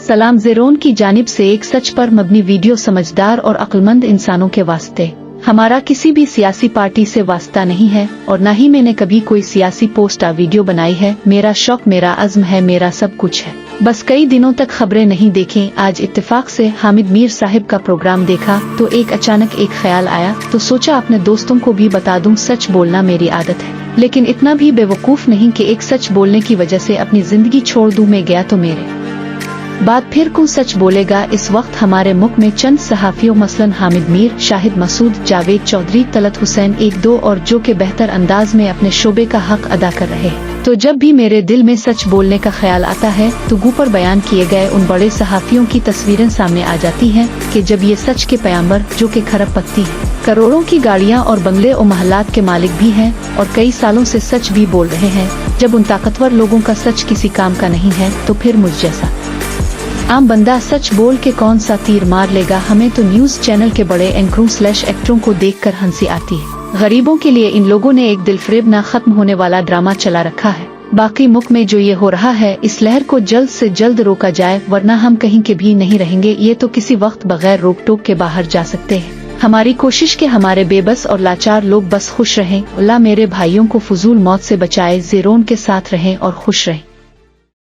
सलाम ज़ेरोन की जानिब से एक सच पर मबनी वीडियो समझदार और अक्लमंद इंसानों के वास्ते। हमारा किसी भी सियासी पार्टी से वास्ता नहीं है और न ही मैंने कभी कोई सियासी पोस्ट या वीडियो बनाई है। मेरा शौक, मेरा अज़्म है, मेरा सब कुछ है। बस कई दिनों तक खबरें नहीं देखी। आज इत्तेफाक से हामिद मीर साहिब का प्रोग्राम देखा तो एक अचानक एक ख्याल आया, तो सोचा अपने दोस्तों को भी बता दूं। सच बोलना मेरी आदत है, लेकिन इतना भी बेवकूफ़ नहीं कि एक सच बोलने की वजह से अपनी जिंदगी छोड़ दूं। मैं गया तो मेरे बाद फिर कौन सच बोलेगा। इस वक्त हमारे मुल्क में चंद सहाफियों मसलन हामिद मीर, शाहिद मसूद, जावेद चौधरी, तलत हुसैन एक दो और जो के बेहतर अंदाज में अपने शोबे का हक अदा कर रहे हैं। तो जब भी मेरे दिल में सच बोलने का ख्याल आता है तो ऊपर बयान किए गए उन बड़े सहाफियों की तस्वीरें सामने आ जाती हैं कि जब ये सच के पैगंबर, जो के खरबपत्ती हैं, करोड़ों की गाड़ियाँ और बंगले और महलात के मालिक भी हैं और कई सालों से सच भी बोल रहे हैं, जब उन ताकतवर लोगों का सच किसी काम का नहीं है, तो फिर मुझ जैसा आम बंदा सच बोल के कौन सा तीर मार लेगा। हमें तो न्यूज़ चैनल के बड़े एंकरों/एक्टरों को देखकर हंसी आती है। गरीबों के लिए इन लोगों ने एक दिलफरेब ना खत्म होने वाला ड्रामा चला रखा है। बाकी मुल्क में जो ये हो रहा है, इस लहर को जल्द से जल्द रोका जाए, वरना हम कहीं के भी नहीं रहेंगे। ये तो किसी वक्त बगैर रोक टोक के बाहर जा सकते हैं। हमारी कोशिश के हमारे बेबस और लाचार लोग बस खुश रहें। अल्लाह मेरे भाइयों को फजूल मौत से बचाए, ज़ेरोन के साथ रहें और खुश रहें।